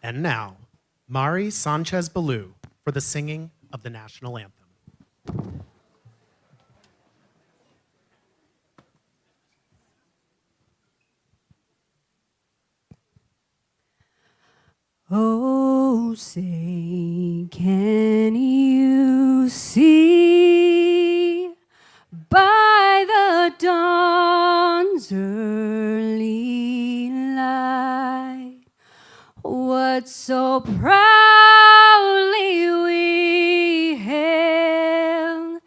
And now, Mari Sanchez-Ballou for the singing of the national anthem. Oh, say, can you see by the dawn's early light what so proudly we hailed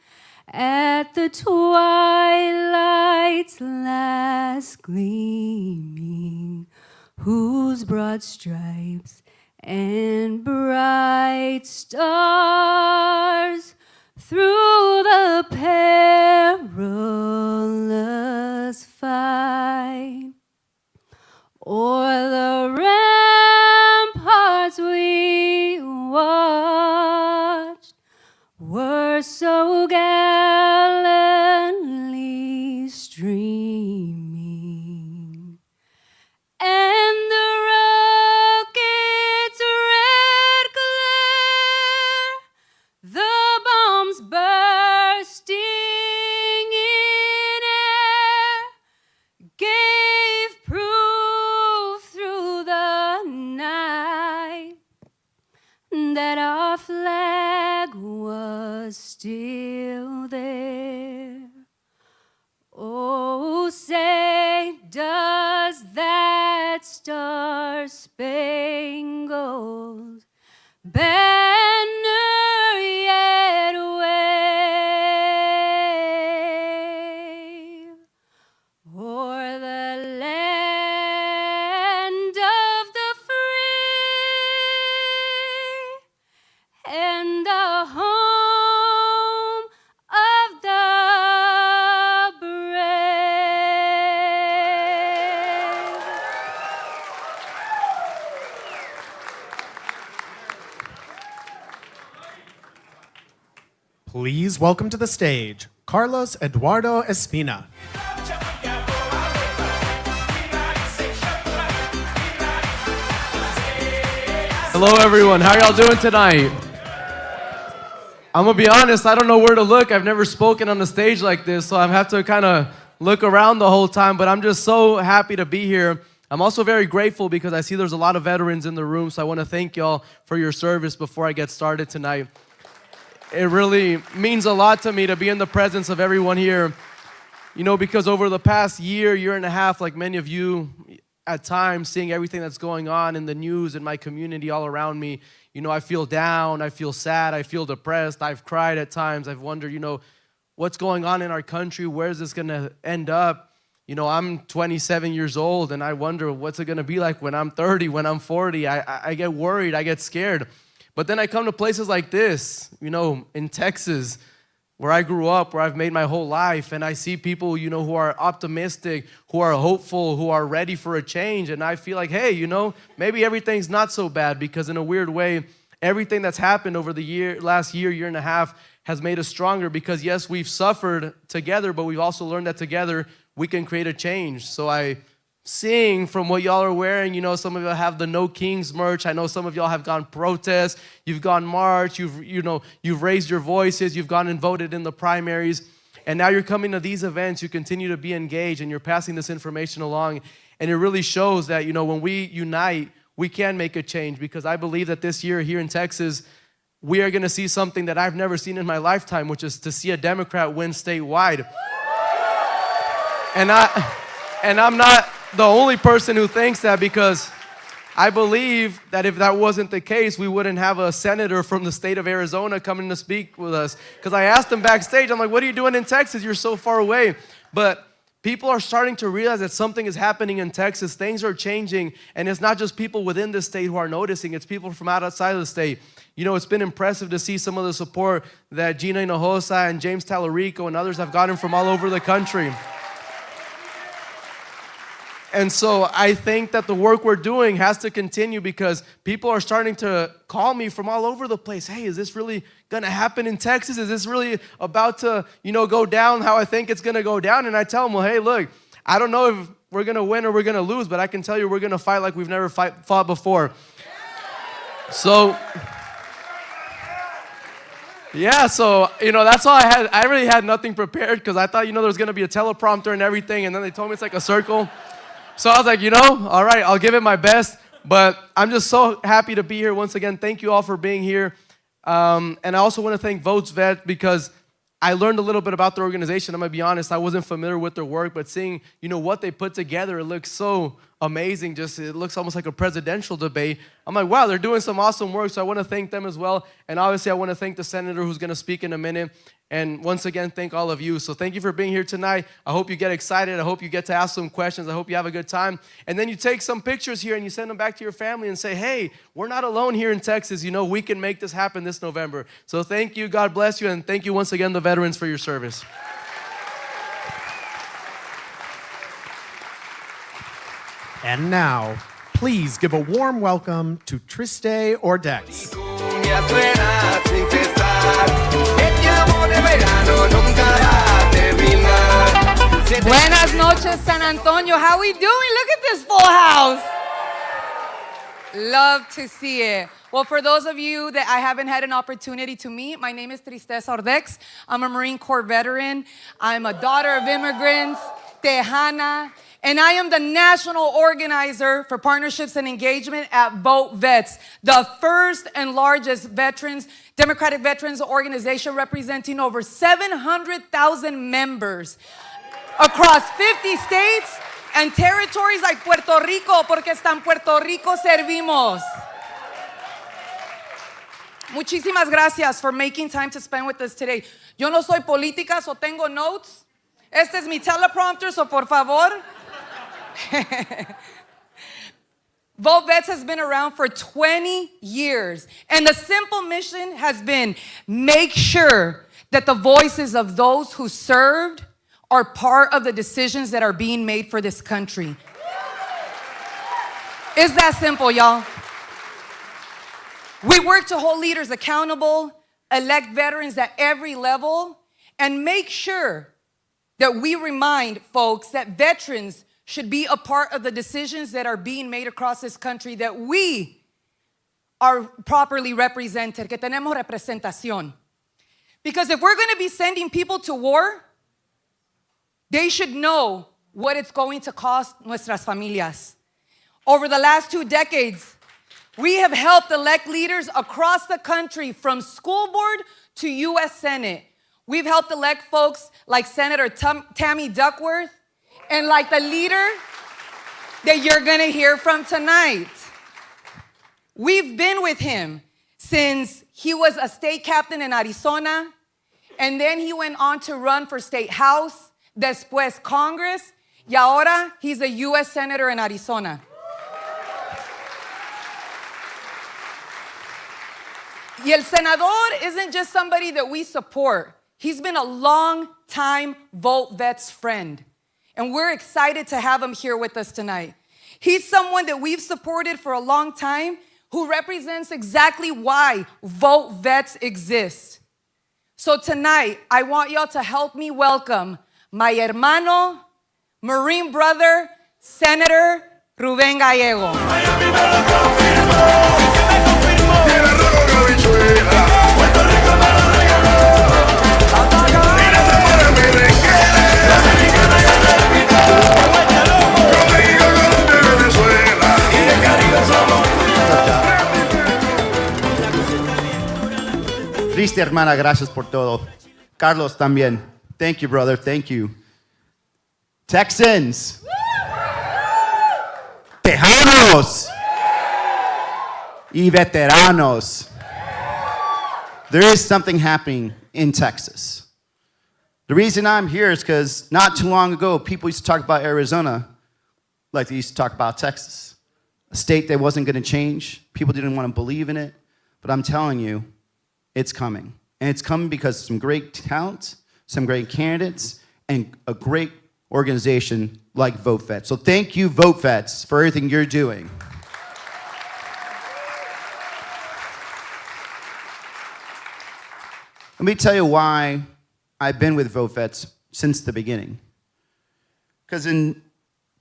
at the twilight's last gleaming, whose broad stripes and bright stars through the perilous fight o'er the ramparts we watched were so gallantly streaming, and the rocket's red glare, the bombs bursting in air, gave proof through the night that our flag was still there. Oh, say, does that star-spangled banner yet wave o'er the land of the free and the home of the brave? Please welcome to the stage, Carlos Eduardo Espina. Hello, everyone. How y'all doing tonight? I'm gonna be honest, I don't know where to look. I've never spoken on a stage like this, so I have to kind of look around the whole time, but I'm just so happy to be here. I'm also very grateful because I see there's a lot of veterans in the room, so I want to thank y'all for your service before I get started tonight. It really means a lot to me to be in the presence of everyone here, you know, because over the past year and a half, like many of you, at times, seeing everything that's going on in the news, in my community, all around me, you know, I feel down, I feel sad, I feel depressed, I've cried at times, I've wondered, you know, what's going on in our country, where's this gonna end up? You know, I'm 27 years old, and I wonder what's it gonna be like when I'm 30, when I'm 40, I get worried, I get scared. But then I come to places like this, you know, in Texas, where I grew up, where I've made my whole life, and I see people, you know, who are optimistic, who are hopeful, who are ready for a change, and I feel like, hey, you know, maybe everything's not so bad, because in a weird way, everything that's happened over the last year and a half has made us stronger, because yes, we've suffered together, but we've also learned that together we can create a change. So I seeing from what y'all are wearing, you know, some of y'all have the No Kings merch. I know some of y'all have gone protest, you've gone march, you've raised your voices, you've gone and voted in the primaries, and now you're coming to these events, you continue to be engaged, and you're passing this information along, and it really shows that, you know, when we unite, we can make a change, because I believe that this year here in Texas, we are gonna see something that I've never seen in my lifetime, which is to see a Democrat win statewide. And I'm not the only person who thinks that, because I believe that if that wasn't the case, we wouldn't have a senator from the state of Arizona coming to speak with us. Because I asked him backstage, I'm like, what are you doing in Texas? You're so far away. But people are starting to realize that something is happening in Texas. Things are changing, and it's not just people within the state who are noticing, it's people from outside of the state. You know, it's been impressive to see some of the support that Gina Hinojosa and James Tallarico and others have gotten from all over the country. And so I think that the work we're doing has to continue, because people are starting to call me from all over the place. Hey, is this really gonna happen in Texas? Is this really about to, you know, go down how I think it's gonna go down? And I tell them, well, hey, look, I don't know if we're gonna win or we're gonna lose, but I can tell you we're gonna fight like we've never fought before. So, yeah, so, that's all I had. I really had nothing prepared because I thought, there was going to be a teleprompter and everything, and then they told me it's like a circle. So I was like, all right, I'll give it my best. But I'm just so happy to be here once again. Thank you all for being here. And I also want to thank VoteVets because I learned a little bit about their organization. I'm going to be honest, I wasn't familiar with their work, but seeing, what they put together, it looks so amazing. It looks almost like a presidential debate. I'm like, wow, they're doing some awesome work, so I want to thank them as well. And obviously, I want to thank the senator who's going to speak in a minute. And once again, thank all of you. So thank you for being here tonight. I hope you get excited. I hope you get to ask some questions. I hope you have a good time. And then you take some pictures here and you send them back to your family and say, hey, we're not alone here in Texas. We can make this happen this November. So thank you. God bless you. And thank you once again, the veterans, for your service. And now, please give a warm welcome to Triste Ordex. Buenas noches, San Antonio. How we doing? Look at this full house. Love to see it. Well, for those of you that I haven't had an opportunity to meet, my name is Tristeza Ordex. I'm a Marine Corps veteran. I'm a daughter of immigrants, Tejana, and I am the national organizer for partnerships and engagement at VoteVets, the first and largest Democratic veterans organization representing over 700,000 members across 50 states and territories like Puerto Rico, porque hasta en Puerto Rico servimos. Muchísimas gracias for making time to spend with us today. Yo no soy política, so tengo notes. Este es mi teleprompter, so por favor. VoteVets has been around for 20 years, and the simple mission has been make sure that the voices of those who served are part of the decisions that are being made for this country. It's that simple, y'all. We work to hold leaders accountable, elect veterans at every level, and make sure that we remind folks that veterans should be a part of the decisions that are being made across this country, that we are properly represented, que tenemos representación. Because if we're going to be sending people to war, they should know what it's going to cost nuestras familias. Over the last 2 decades, we have helped elect leaders across the country from school board to U.S. Senate. We've helped elect folks like Senator Tammy Duckworth and like the leader that you're going to hear from tonight. We've been with him since he was a state captain in Arizona, and then he went on to run for state house, después Congress, y ahora he's a U.S. Senator in Arizona. Y el senador isn't just somebody that we support. He's been a long-time VoteVets friend, and we're excited to have him here with us tonight. He's someone that we've supported for a long time who represents exactly why VoteVets exist. So tonight, I want y'all to help me welcome my hermano, Marine brother, Senator Ruben Gallego. Triste, hermana, gracias por todo. Carlos también. Thank you, brother. Thank you. Texans. Tejanos. Y veteranos. There is something happening in Texas. The reason I'm here is because not too long ago, people used to talk about Arizona like they used to talk about Texas. A state that wasn't going to change. People didn't want to believe in it. But I'm telling you, it's coming. And it's coming because of some great talent, some great candidates, and a great organization like VoteVets. So thank you, VoteVets, for everything you're doing. Let me tell you why I've been with VoteVets since the beginning. Because in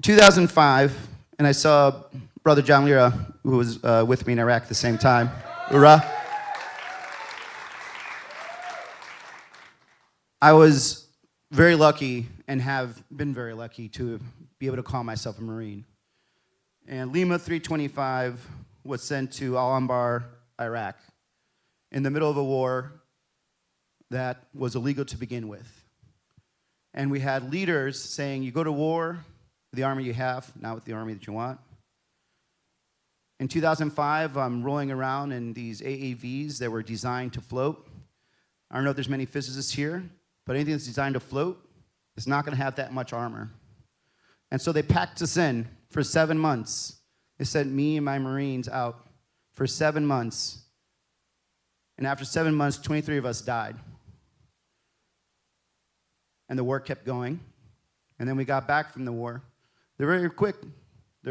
2005, and I saw Brother John Lira who was with me in Iraq at the same time. Hoorah. I was very lucky and have been very lucky to be able to call myself a Marine. And Lima 325 was sent to Al-Anbar, Iraq, in the middle of a war that was illegal to begin with. And we had leaders saying, you go to war with the army you have, not with the army that you want. In 2005, I'm rolling around in these AAVs that were designed to float. I don't know if there's many physicists here, but anything that's designed to float is not going to have that much armor. And so they packed us in for 7 months. They sent me and my Marines out for 7 months. And after 7 months, 23 of us died. And the war kept going. And then we got back from the war. They were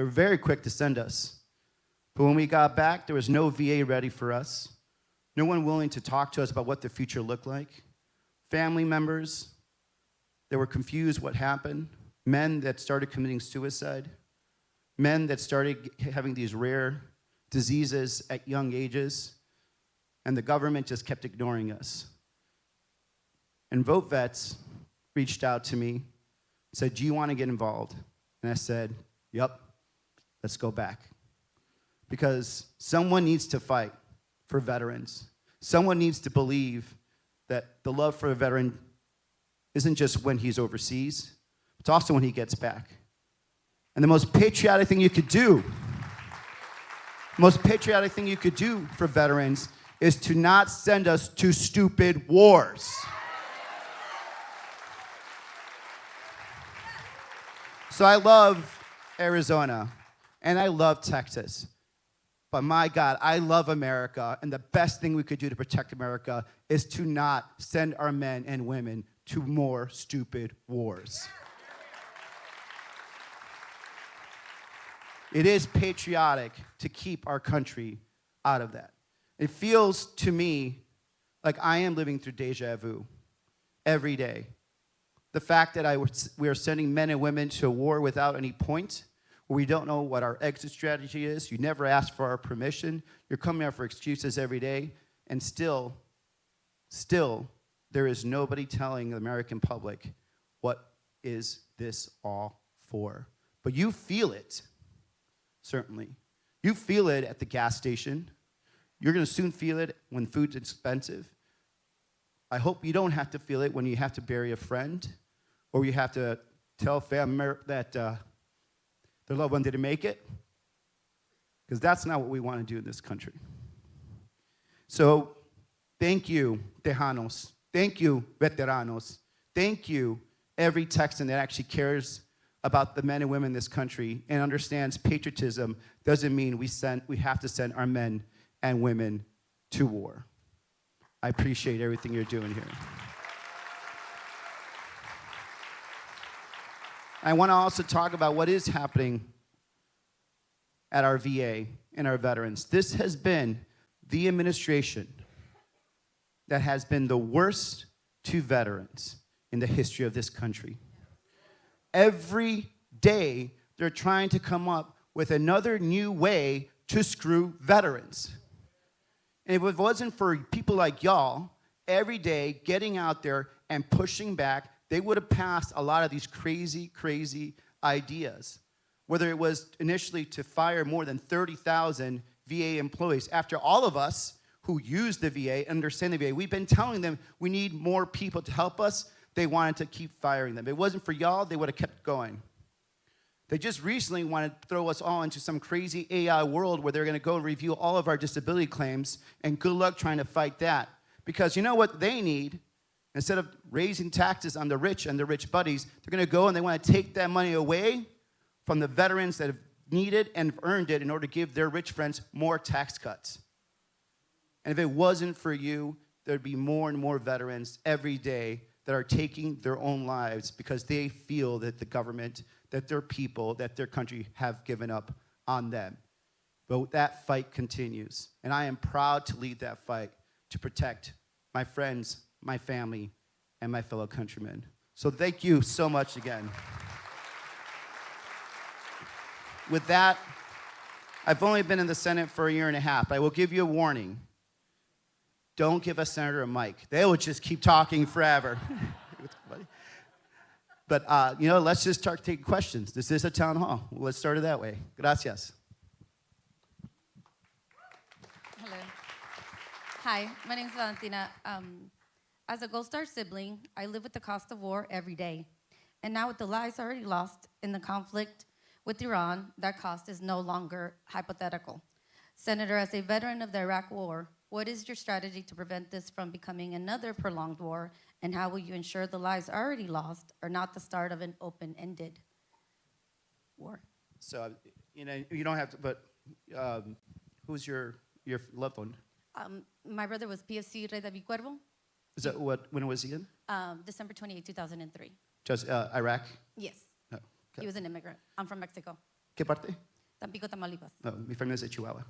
very quick to send us. But when we got back, there was no VA ready for us. No one willing to talk to us about what the future looked like. Family members that were confused what happened. Men that started committing suicide. Men that started having these rare diseases at young ages. And the government just kept ignoring us. And VoteVets reached out to me, said, do you want to get involved? And I said, yep, let's go back. Because someone needs to fight for veterans. Someone needs to believe that the love for a veteran isn't just when he's overseas, it's also when he gets back. And the most patriotic thing you could do for veterans is to not send us to stupid wars. So I love Arizona, and I love Texas. But my God, I love America, and the best thing we could do to protect America is to not send our men and women to more stupid wars. It is patriotic to keep our country out of that. It feels to me like I am living through deja vu every day. The fact that we are sending men and women to a war without any point, where we don't know what our exit strategy is. You never asked for our permission. You're coming out for excuses every day. And still, there is nobody telling the American public what is this all for. But you feel it, certainly. You feel it at the gas station. You're going to soon feel it when food's expensive. I hope you don't have to feel it when you have to bury a friend or you have to tell family that their loved one didn't make it, because that's not what we want to do in this country. So thank you, Tejanos. Thank you, Veteranos. Thank you, every Texan that actually cares about the men and women in this country and understands patriotism doesn't mean we have to send our men and women to war. I appreciate everything you're doing here. I want to also talk about what is happening at our VA and our veterans. This has been the administration that has been the worst to veterans in the history of this country. Every day, they're trying to come up with another new way to screw veterans. And if it wasn't for people like y'all, every day getting out there and pushing back, they would have passed a lot of these crazy ideas. Whether it was initially to fire more than 30,000 VA employees. After all of us who use the VA, understand the VA, we've been telling them we need more people to help us. They wanted to keep firing them. If it wasn't for y'all, they would have kept going. They just recently wanted to throw us all into some crazy AI world where they're going to go and review all of our disability claims, and good luck trying to fight that. Because you know what they need? Instead of raising taxes on the rich and their rich buddies, they're going to go and they want to take that money away from the veterans that have needed and earned it in order to give their rich friends more tax cuts. And if it wasn't for you, there'd be more and more veterans every day that are taking their own lives because they feel that the government, that their people, that their country have given up on them. But that fight continues. And I am proud to lead that fight to protect my friends, my family, and my fellow countrymen. So thank you so much again. With that, I've only been in the Senate for a year and a half. I will give you a warning. Don't give a senator a mic. They will just keep talking forever. But, let's just start taking questions. This is a town hall. Let's start it that way. Gracias. Hello. Hi, my name is Valentina. As a Gold Star sibling, I live with the cost of war every day. And now with the lives already lost in the conflict with Iran, that cost is no longer hypothetical. Senator, as a veteran of the Iraq War, what is your strategy to prevent this from becoming another prolonged war? And how will you ensure the lives already lost are not the start of an open-ended war? So, you don't have to, but who's your loved one? My brother was PFC Rey David Cuervo, Is that when was he in? December 28, 2003. Just Iraq? Yes, No. he Okay. was an immigrant. I'm from Mexico, ¿Qué parte? Tampico, Tamaulipas. No, mi familia es de Chihuahua.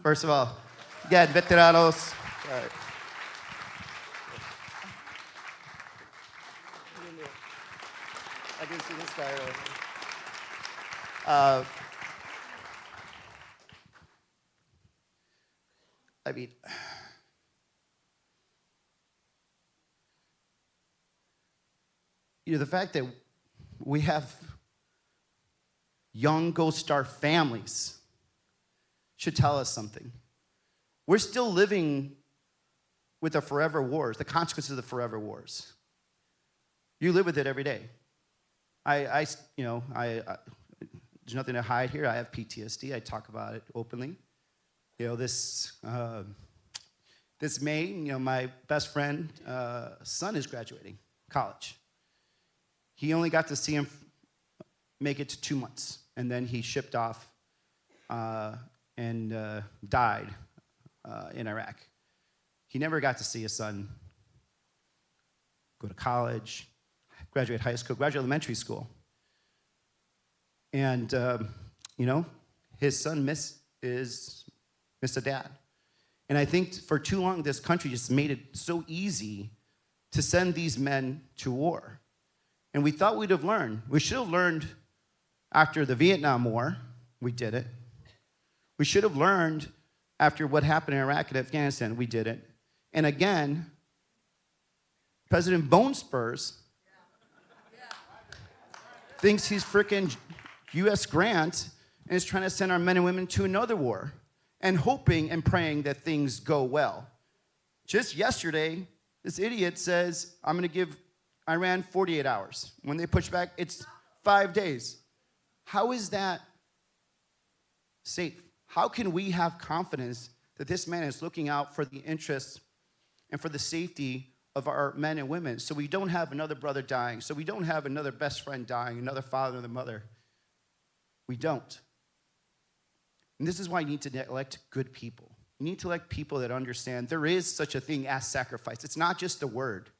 First of all, again, veteranos. I can see this guy the fact that we have young Gold Star families should tell us something. We're still living with the forever wars, the consequences of the forever wars. You live with it every day. There's nothing to hide here. I have PTSD. I talk about it openly. This May, my best friend, son is graduating college. He only got to see him make it to 2 months, and then he shipped off and died in Iraq. He never got to see his son go to college, graduate high school, graduate elementary school. And, his son missed a dad. And I think for too long, this country just made it so easy to send these men to war. And we thought we'd have learned. We should have learned after the Vietnam War. We did it. We should have learned after what happened in Iraq and Afghanistan. We did it. And again, President Bone Spurs thinks he's freaking U.S. Grant and is trying to send our men and women to another war and hoping and praying that things go well. Just yesterday, this idiot says, I'm going to give Iran 48 hours. When they push back, it's 5 days. How is that safe? How can we have confidence that this man is looking out for the interests and for the safety of our men and women, so we don't have another brother dying, so we don't have another best friend dying, another father, another mother? We don't. And this is why you need to elect good people. You need to elect people that understand there is such a thing as sacrifice. It's not just a word.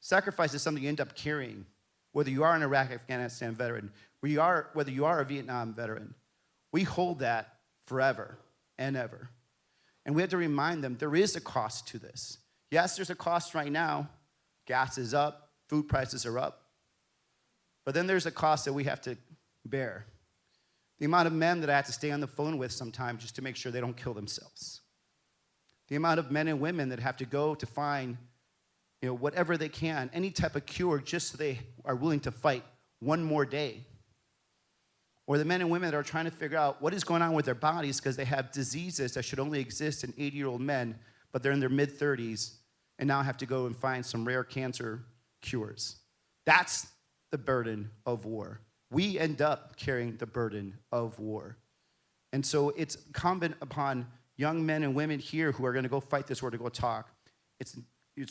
Sacrifice is something you end up carrying, whether you are an Iraq, Afghanistan veteran, whether you are a Vietnam veteran. We hold that forever and ever. And we have to remind them there is a cost to this. Yes, there's a cost right now. Gas is up, food prices are up. But then there's a cost that we have to bear. The amount of men that I have to stay on the phone with sometimes just to make sure they don't kill themselves. The amount of men and women that have to go to find, whatever they can, any type of cure just so they are willing to fight one more day. Or the men and women that are trying to figure out what is going on with their bodies because they have diseases that should only exist in 80-year-old men, but they're in their mid-30s and now have to go and find some rare cancer cures. That's the burden of war. We end up carrying the burden of war. And so it's incumbent upon young men and women here who are going to go fight this war, to go talk. It's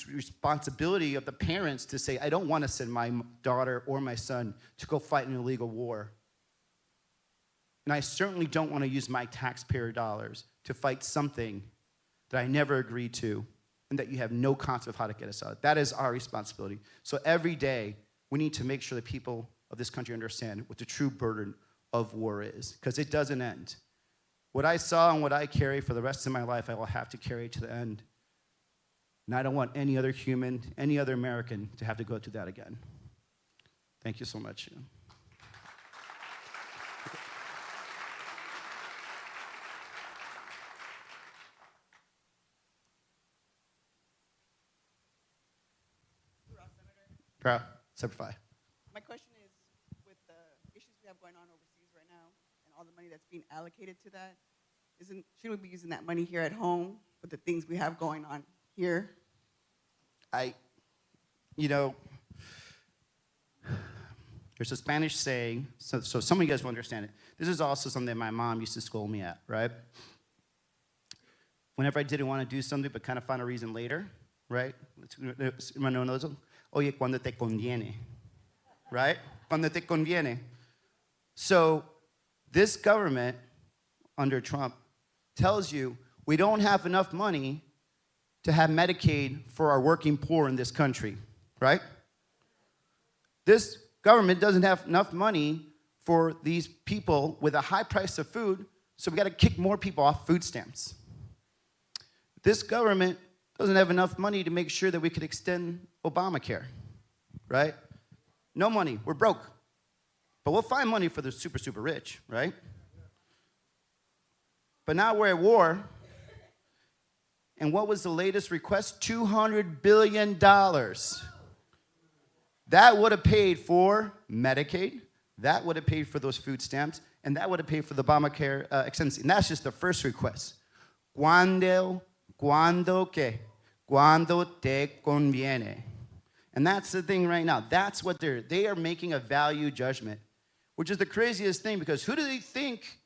responsibility of the parents to say, I don't want to send my daughter or my son to go fight an illegal war. And I certainly don't want to use my taxpayer dollars to fight something that I never agreed to and that you have no concept of how to get us out. That is our responsibility. So every day, we need to make sure that people of this country understand what the true burden of war is, because it doesn't end. What I saw and what I carry for the rest of my life, I will have to carry to the end. And I don't want any other human, any other American to have to go through that again. Thank you so much. Bro, simplify. My question is, with the issues we have going on overseas right now and all the money that's being allocated to that, shouldn't we be using that money here at home with the things we have going on here? There's a Spanish saying, so some of you guys will understand it. This is also something that my mom used to scold me at, right? Whenever I didn't want to do something but kind of found a reason later, right? Oye, cuando te conviene, right? Cuando te conviene. So this government under Trump tells you we don't have enough money to have Medicaid for our working poor in this country, right? This government doesn't have enough money for these people with a high price of food, so we got to kick more people off food stamps. This government doesn't have enough money to make sure that we could extend Obamacare, right? No money, we're broke. But we'll find money for the super, super rich, right? But now we're at war. And what was the latest request? $200 billion. That would have paid for Medicaid. That would have paid for those food stamps. And that would have paid for the Obamacare extension. And that's just the first request. Cuando te conviene. And that's the thing right now. That's what they are making a value judgment, which is the craziest thing, because who do they think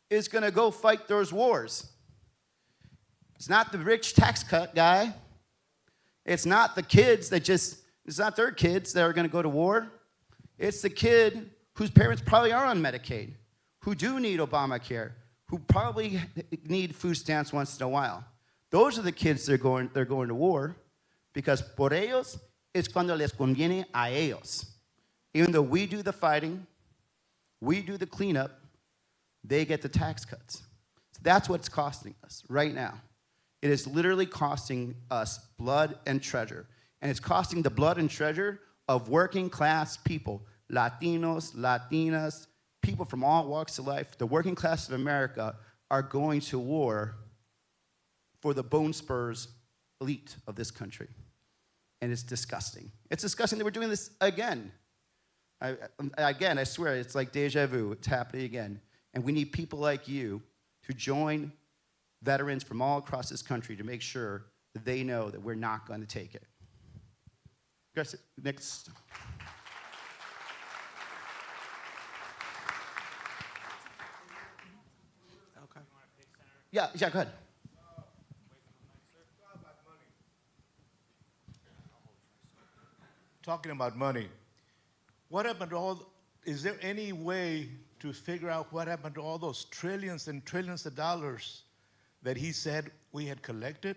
is going to go fight those wars? It's not the rich tax cut guy. It's not the kids it's not their kids that are going to go to war. It's the kid whose parents probably are on Medicaid, who do need Obamacare, who probably need food stamps once in a while. Those are the kids they're going to war, because por ellos es cuando les conviene a ellos. Even though we do the fighting, we do the cleanup, they get the tax cuts. So that's what's costing us right now. It is literally costing us blood and treasure. And it's costing the blood and treasure of working class people, Latinos, Latinas, people from all walks of life. The working class of America are going to war for the bone spurs elite of this country. And it's disgusting. It's disgusting that we're doing this again. I swear, it's like deja vu. It's happening again. And we need people like you to join veterans from all across this country to make sure that they know that we're not going to take it. Next. Okay. Yeah, go ahead. Talking about money, what happened to is there any way to figure out what happened to all those trillions and trillions of dollars that he said we had collected?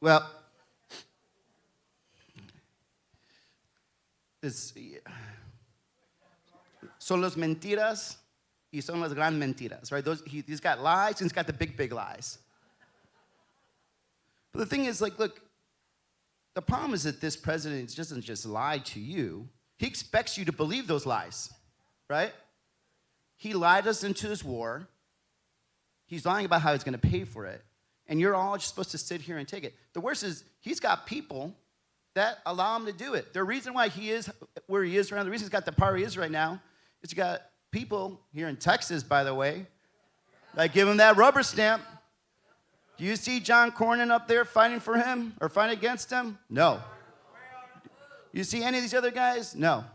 Well, son las mentiras y son las gran mentiras, right? He's got lies and he's got the big, big lies. But the thing is, look, the problem is that this president doesn't just lie to you. He expects you to believe those lies, right? He lied us into this war. He's lying about how he's going to pay for it. And you're all just supposed to sit here and take it. The worst is he's got people that allow him to do it. The reason why he is where he is right now, the reason he's got the power he is right now, is you got people here in Texas, by the way, that give him that rubber stamp. Do you see John Cornyn up there fighting for him or fighting against him? No. You see any of these other guys? No.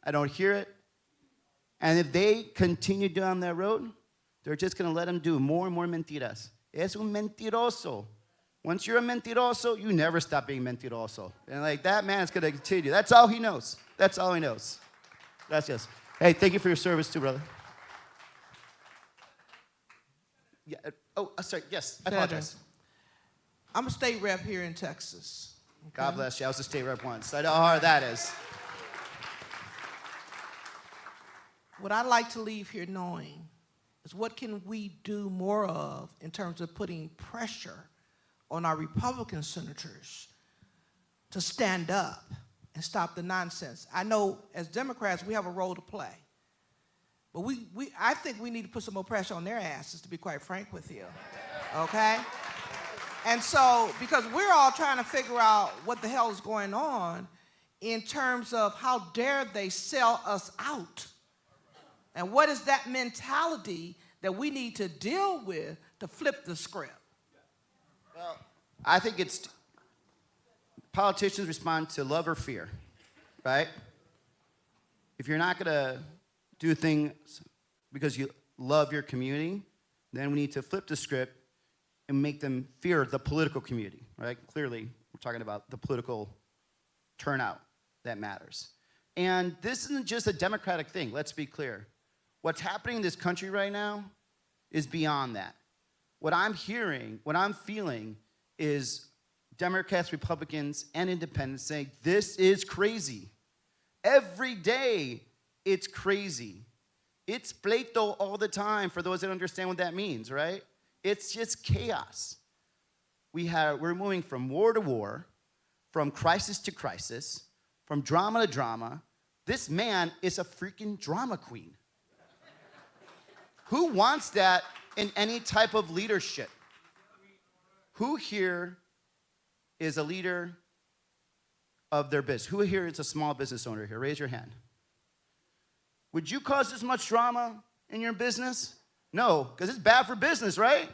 I don't hear it. And if they continue down that road, they're just going to let him do more and more mentiras. Es un mentiroso. Once you're a mentiroso, you never stop being mentiroso. And that man is going to continue. That's all he knows. That's all he knows. Gracias. Hey, thank you for your service too, brother. Yeah. Oh, sorry. Yes, I apologize. I'm a state rep here in Texas. Okay? God bless you. I was a state rep once. I know how hard that is. What I'd like to leave here knowing is what can we do more of in terms of putting pressure on our Republican senators to stand up and stop the nonsense. I know as Democrats we have a role to play, but I think we need to put some more pressure on their asses, to be quite frank with you, okay? And so, because we're all trying to figure out what the hell is going on in terms of how dare they sell us out. And what is that mentality that we need to deal with to flip the script? Well, I think it's politicians respond to love or fear, right? If you're not going to do things because you love your community, then we need to flip the script and make them fear the political community, right? Clearly, we're talking about the political turnout that matters. And this isn't just a Democratic thing, let's be clear. What's happening in this country right now is beyond that. What I'm hearing, what I'm feeling is Democrats, Republicans, and independents saying, this is crazy. Every day, it's crazy. It's pleito all the time for those that understand what that means, right? It's just chaos. We're moving from war to war, from crisis to crisis, from drama to drama. This man is a freaking drama queen. Who wants that in any type of leadership? Who here is a leader of their business? Who here is a small business owner here? Raise your hand. Would you cause this much drama in your business? No, because it's bad for business, right?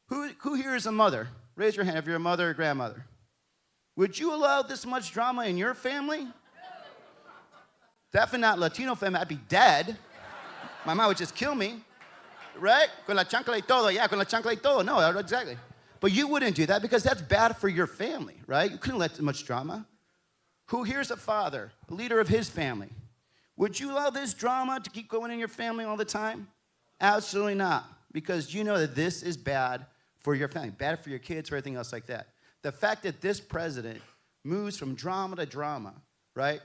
Who here is a mother? Raise your hand if you're a mother or grandmother. Would you allow this much drama in your family? Definitely not Latino family. I'd be dead. My mom would just kill me, right? Con la chancla y todo. Yeah, con la chancla y todo. No, exactly. But you wouldn't do that because that's bad for your family, right? You couldn't let too much drama. Who here's a father, a leader of his family? Would you allow this drama to keep going in your family all the time? Absolutely not, because you know that this is bad for your family, bad for your kids, or everything else like that. The fact that this president moves from drama to drama, right?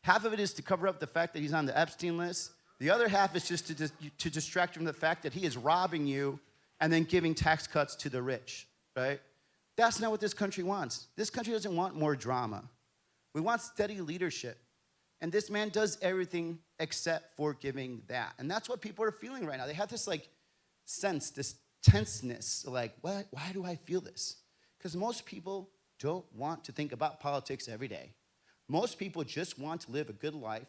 Half of it is to cover up the fact that he's on the Epstein list. The other half is just to distract from the fact that he is robbing you and then giving tax cuts to the rich, right? That's not what this country wants. This country doesn't want more drama. We want steady leadership. And this man does everything except for giving that. And that's what people are feeling right now. They have this sense, this tenseness, why do I feel this? Because most people don't want to think about politics every day. Most people just want to live a good life,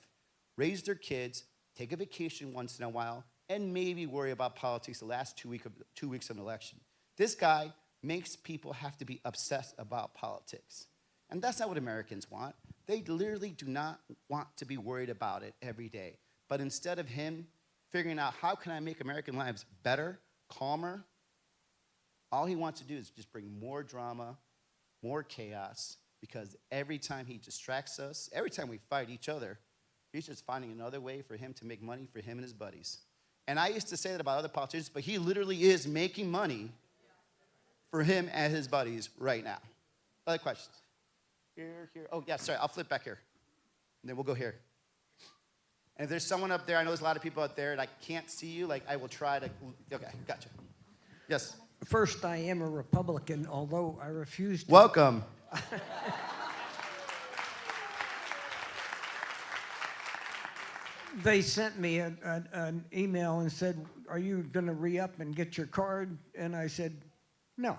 raise their kids, take a vacation once in a while, and maybe worry about politics the last 2 weeks of an election. This guy makes people have to be obsessed about politics. And that's not what Americans want. They literally do not want to be worried about it every day. But instead of him figuring out how can I make American lives better, calmer, all he wants to do is just bring more drama, more chaos, because every time he distracts us, every time we fight each other, he's just finding another way for him to make money for him and his buddies. And I used to say that about other politicians, but he literally is making money for him and his buddies right now. Other questions? Here. Oh, yeah, sorry, I'll flip back here. And then we'll go here. And if there's someone up there, I know there's a lot of people out there, and I can't see you, I will try to, okay, gotcha. Yes? First, I am a Republican, although I refuse to. Welcome. They sent me an email and said, are you going to re-up and get your card? And I said, no.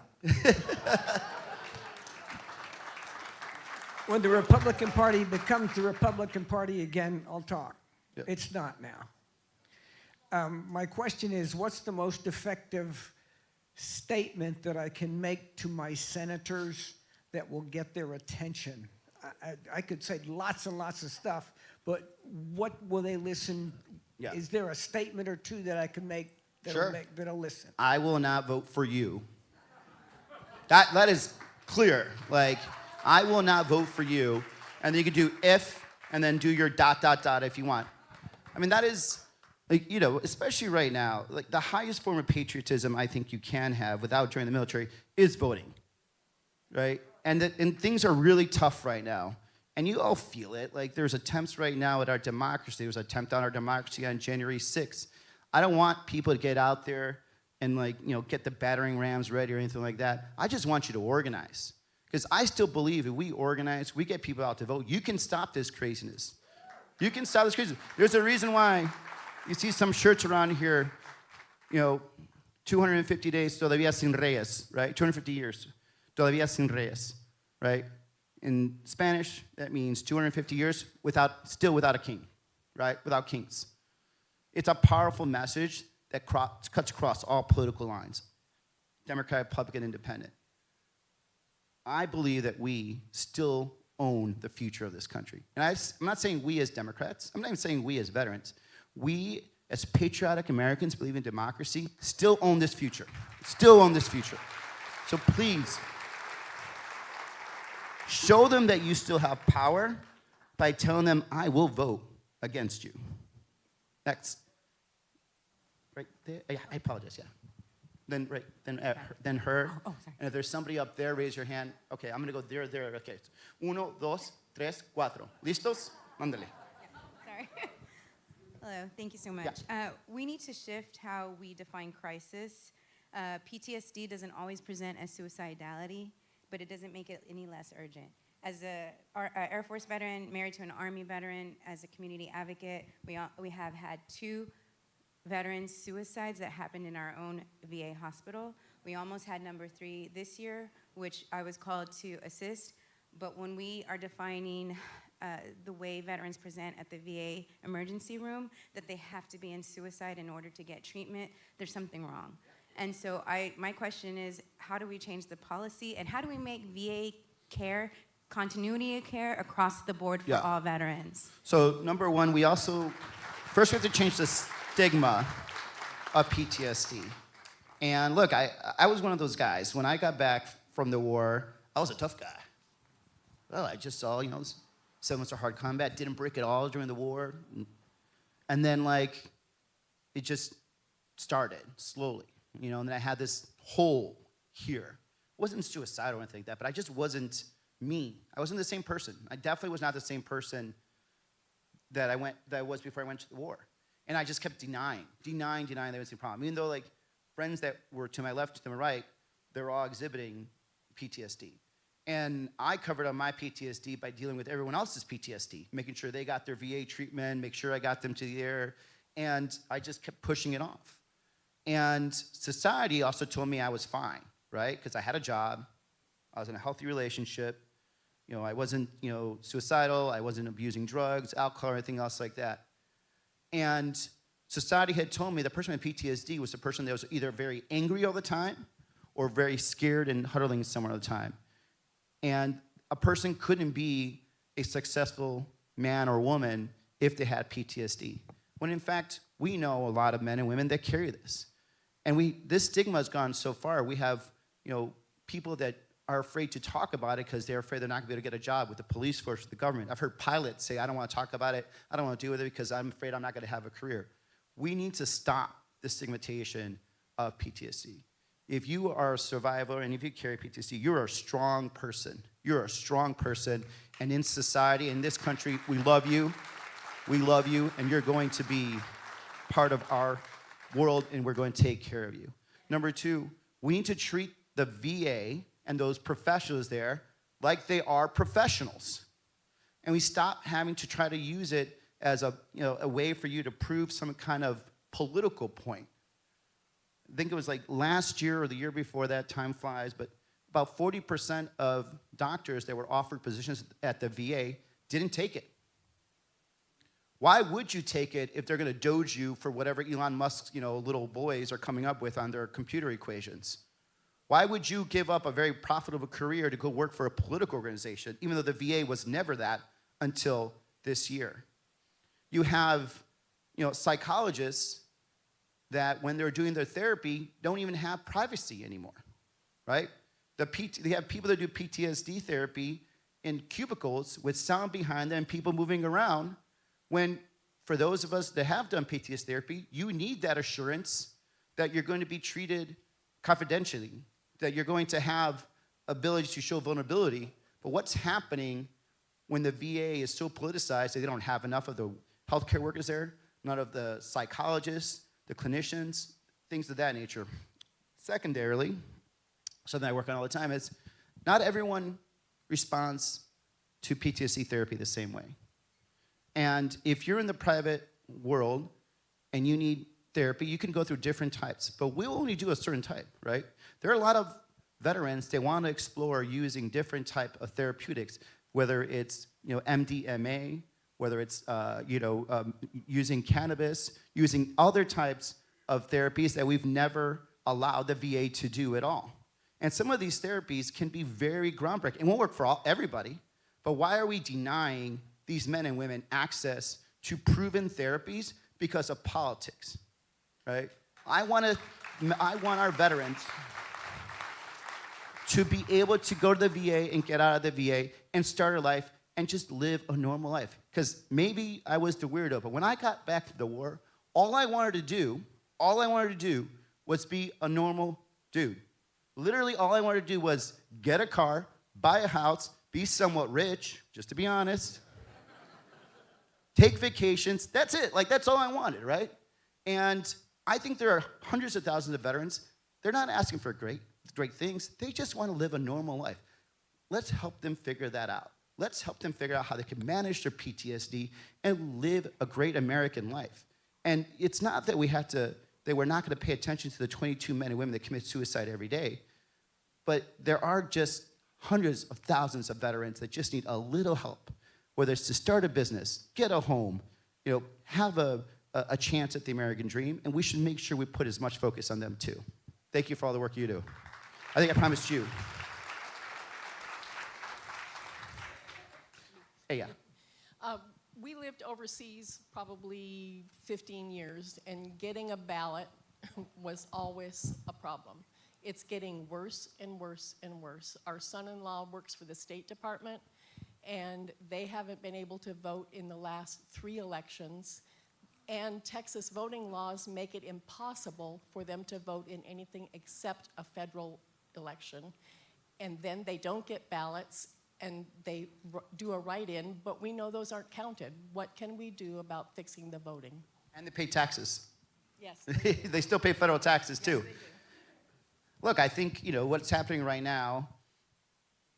When the Republican Party becomes the Republican Party again, I'll talk. Yep. It's not now. My question is, what's the most effective statement that I can make to my senators that will get their attention? I could say lots and lots of stuff, but what will they listen? Yeah. Is there a statement or two that I can make that'll listen? I will not vote for you. That is clear. I will not vote for you. And then you can do if, and then do your ... if you want. I mean, that is, especially right now, the highest form of patriotism I think you can have without joining the military is voting, right? And things are really tough right now. And you all feel it. There's attempts right now at our democracy. There was an attempt on our democracy on January 6th. I don't want people to get out there and get the battering rams ready or anything like that. I just want you to organize. Because I still believe if we organize, we get people out to vote, you can stop this craziness. You can stop this craziness. There's a reason why you see some shirts around here, 250 days, todavía sin reyes, right? 250 years, todavía sin reyes, right? In Spanish, that means 250 years still without a king, right? Without kings. It's a powerful message that cuts across all political lines, Democrat, Republican, Independent. I believe that we still own the future of this country. And I'm not saying we as Democrats, I'm not even saying we as veterans. We as patriotic Americans believe in democracy, still own this future. Still own this future. So please, show them that you still have power by telling them, I will vote against you. Next. Right there, I apologize, yeah. Then her. Oh, sorry. And if there's somebody up there, raise your hand. Okay, I'm gonna go there. Okay. 1, 2, 3, 4. ¿Listos? Ándale. Sorry. Hello, thank you so much. We need to shift how we define crisis. PTSD doesn't always present as suicidality, but it doesn't make it any less urgent. As an Air Force veteran, married to an Army veteran, as a community advocate, we have had 2 veteran suicides that happened in our own VA hospital. We almost had number 3 this year, which I was called to assist. But when we are defining the way veterans present at the VA emergency room, that they have to be in suicide in order to get treatment, there's something wrong. And so my question is, how do we change the policy, and how do we make VA care, continuity of care across the board for all veterans? So number 1, first we have to change the stigma of PTSD. And look, I was one of those guys. When I got back from the war, I was a tough guy. Well, I just saw, 7 months of hard combat, didn't break at all during the war. And then, it just started slowly, and then I had this hole here. It wasn't suicidal or anything like that, but I just wasn't me. I wasn't the same person. I definitely was not the same person that I was before I went to the war. And I just kept denying there was a problem. Even though friends that were to my left, to my right, they were all exhibiting PTSD. And I covered up my PTSD by dealing with everyone else's PTSD, making sure they got their VA treatment, make sure I got them to the air, and I just kept pushing it off. And society also told me I was fine, right? Because I had a job, I was in a healthy relationship, I wasn't, suicidal, I wasn't abusing drugs, alcohol, or anything else like that. And society had told me the person with PTSD was the person that was either very angry all the time or very scared and huddling somewhere all the time. And a person couldn't be a successful man or woman if they had PTSD. When in fact, we know a lot of men and women that carry this. And this stigma has gone so far. We have, people that are afraid to talk about it because they're afraid they're not going to be able to get a job with the police force or the government. I've heard pilots say, I don't want to talk about it. I don't want to deal with it because I'm afraid I'm not going to have a career. We need to stop the stigmatization of PTSD. If you are a survivor and if you carry PTSD, you're a strong person. You're a strong person. And in society, in this country, we love you. We love you, and you're going to be part of our world, and we're going to take care of you. Number 2, we need to treat the VA and those professionals there like they are professionals. And we stop having to try to use it as a way for you to prove some kind of political point. I think it was last year or the year before that, time flies, but about 40% of doctors that were offered positions at the VA didn't take it. Why would you take it if they're going to doge you for whatever Elon Musk's little boys are coming up with on their computer equations? Why would you give up a very profitable career to go work for a political organization, even though the VA was never that until this year? You have psychologists that when they're doing their therapy don't even have privacy anymore, right? They have people that do PTSD therapy in cubicles with sound behind them, people moving around, when for those of us that have done PTSD therapy, you need that assurance that you're going to be treated confidentially, that you're going to have ability to show vulnerability. But what's happening when the VA is so politicized that they don't have enough of the healthcare workers there, none of the psychologists, the clinicians, things of that nature. Secondarily, something I work on all the time is not everyone responds to PTSD therapy the same way. And if you're in the private world and you need therapy. You can go through different types, but we'll only do a certain type, right? There are a lot of veterans, they want to explore using different type of therapeutics, whether it's MDMA, whether it's using cannabis, using other types of therapies that we've never allowed the VA to do at all. And some of these therapies can be very groundbreaking. It won't work for everybody, but why are we denying these men and women access to proven therapies because of politics, right? I want our veterans to be able to go to the VA and get out of the VA and start a life and just live a normal life. Because maybe I was the weirdo, but when I got back to the war, all I wanted to do was be a normal dude. Literally, all I wanted to do was get a car, buy a house, be somewhat rich, just to be honest, take vacations. That's it. Like, that's all I wanted, right? And I think there are hundreds of thousands of veterans. They're not asking for great things. They just want to live a normal life. Let's help them figure that out. Let's help them figure out how they can manage their PTSD and live a great American life. And it's not that we're not going to pay attention to the 22 men and women that commit suicide every day, but there are just hundreds of thousands of veterans that just need a little help, whether it's to start a business, get a home, have a chance at the American dream, and we should make sure we put as much focus on them too. Thank you for all the work you do. I think I promised you. Hey, yeah. We lived overseas probably 15 years, and getting a ballot was always a problem. It's getting worse and worse and worse. Our son-in-law works for the State Department, and they haven't been able to vote in the last 3 elections. And Texas voting laws make it impossible for them to vote in anything except a federal election. And then they don't get ballots, and they do a write-in, but we know those aren't counted. What can we do about fixing the voting? And they pay taxes. Yes. They still pay federal taxes too. Yes, they do. Look, I think what's happening right now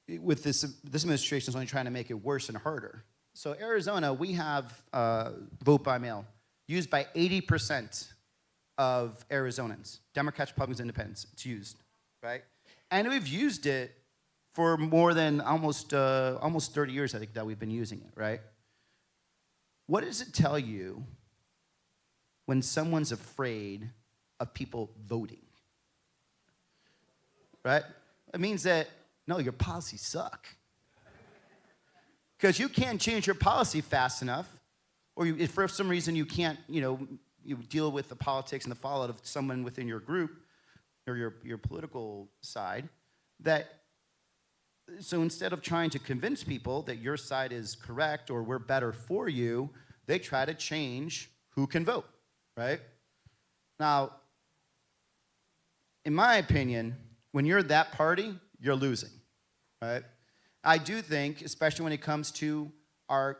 with this administration is only trying to make it worse and harder. So Arizona, we have vote by mail used by 80% of Arizonans, Democrats, Republicans, Independents. It's used, right? And we've used it for more than almost 30 years, I think, that we've been using it, right? What does it tell you when someone's afraid of people voting? Right? It means that, no, your policies suck. Because you can't change your policy fast enough, or if for some reason you can't, you deal with the politics and the fallout of someone within your group or your political side, so instead of trying to convince people that your side is correct or we're better for you, they try to change who can vote, right? Now, in my opinion, when you're that party, you're losing, right? I do think, especially when it comes to our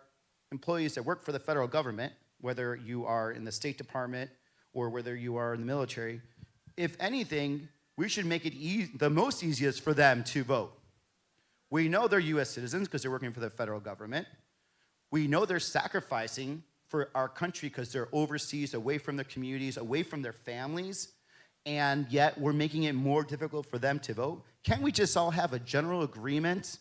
employees that work for the federal government, whether you are in the State Department or whether you are in the military, if anything, we should make it the most easiest for them to vote. We know they're U.S. citizens because they're working for the federal government. We know they're sacrificing for our country because they're overseas, away from their communities, away from their families, and yet we're making it more difficult for them to vote. Can't we just all have a general agreement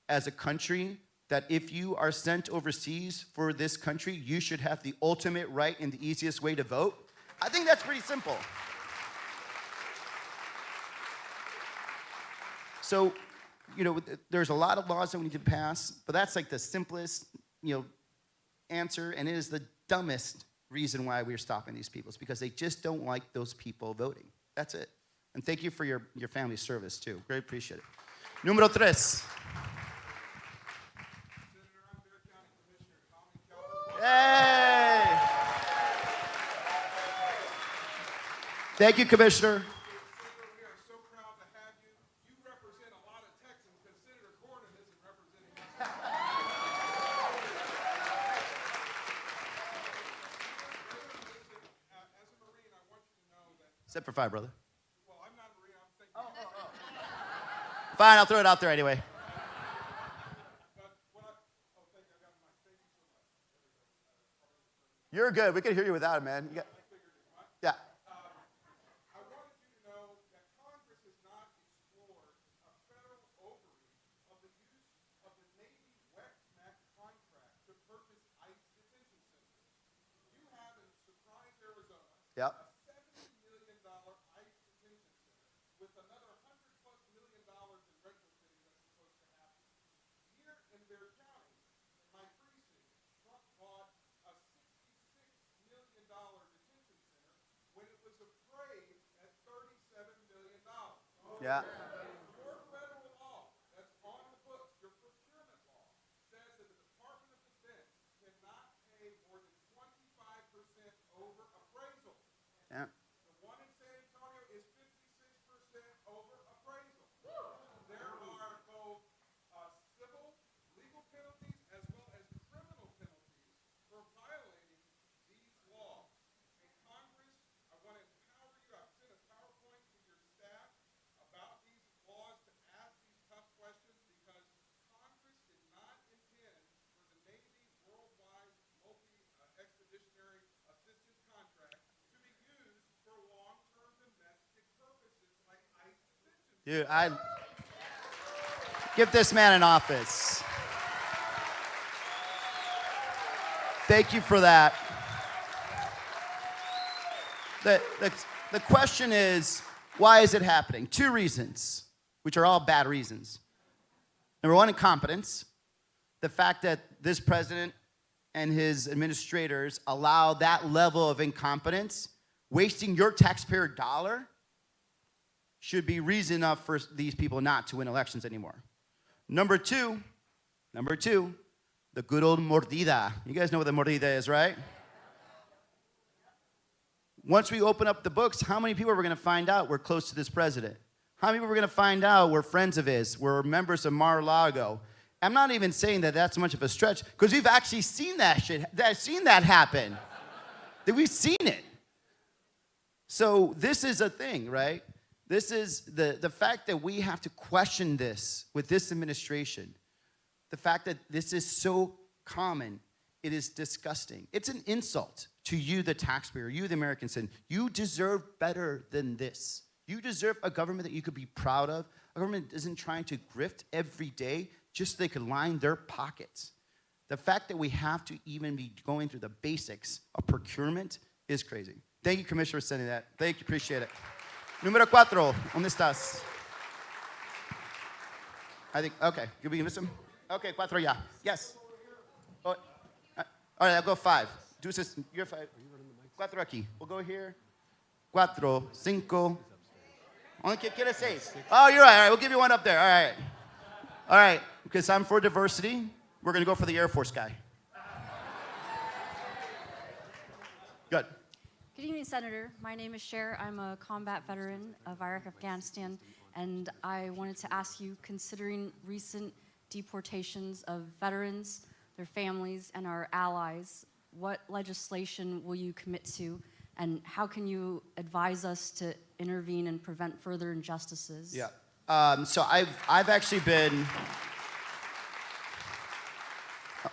as a country that if you are sent overseas for this country, you should have the ultimate right and the easiest way to vote? I think that's pretty simple. So, there's a lot of laws that we need to pass, but that's like the simplest, answer, and it is the dumbest reason why we're stopping these people. It's because they just don't like those people voting. That's it. And thank you for your family service, too. Great, appreciate it. Número 3. Hey! Thank you, Commissioner. Except for 5, brother. Well, I'm not a Marine. I'm thinking. Fine, I'll throw it out there anyway. You're good. We can hear you without it, man. Yep. $70 million ICE detention center with another $100+ million in retrofitting that's supposed to happen. Here in their county, in my precinct, Trump bought a $66 million detention center when it was appraised at $37 million. Yeah. Your federal law that's on the books, your procurement law, says that the Department of Defense cannot pay more than 25% over appraisal. Yeah. The one in San Antonio is 56% over appraisal. There are both civil legal penalties as well as criminal penalties for violating these laws. And Congress, I want to empower you. I've sent a PowerPoint to your staff about these laws to ask these tough questions because Congress did not intend for the Navy Worldwide Multi-Expeditionary Assistance Contract to be used for long-term domestic purposes like ICE detention. Dude, I give this man an office. Thank you for that. The question is, why is it happening? Two reasons, which are all bad reasons. Number one, incompetence. The fact that this president and his administrators allow that level of incompetence, wasting your taxpayer dollar, should be reason enough for these people not to win elections anymore. Number two, the good old mordida. You guys know what the mordida is, right? Once we open up the books, how many people are we going to find out we're close to this president? How many people are going to find out we're friends of his, we're members of Mar-a-Lago? I'm not even saying that that's much of a stretch, because we've actually seen that happen. That we've seen it. So this is a thing, right? This is the fact that we have to question this with this administration. The fact that this is so common, it is disgusting. It's an insult to you, the taxpayer, you, the American citizen. You deserve better than this. You deserve a government that you could be proud of. A government that isn't trying to grift every day just so they could line their pockets. The fact that we have to even be going through the basics of procurement is crazy. Thank you, Commissioner, for sending that. Thank you, appreciate it. Número 4, ¿dónde estás? I think, okay, did we miss him? Okay, 4 ya. Yes. Oh, all right, I'll go 5. Deuces, you're 5. 4 aquí. We'll go here. 4, 5. Only que quiere 6. Oh, you're right. All right, we'll give you one up there. All right. All right, because I'm for diversity, we're going to go for the Air Force guy. Good. Good evening, Senator. My name is Cher. I'm a combat veteran of Iraq, Afghanistan, and I wanted to ask you, considering recent deportations of veterans, their families, and our allies, what legislation will you commit to, and how can you advise us to intervene and prevent further injustices? Yeah. So I've actually been,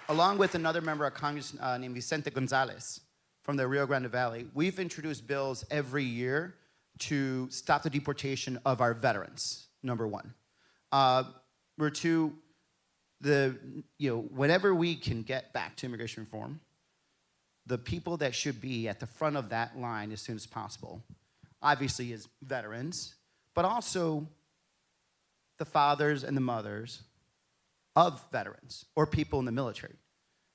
along with another member of Congress named Vicente Gonzalez from the Rio Grande Valley, we've introduced bills every year to stop the deportation of our veterans, number one. Number two, whenever we can get back to immigration reform, the people that should be at the front of that line as soon as possible, obviously is veterans, but also the fathers and the mothers of veterans or people in the military.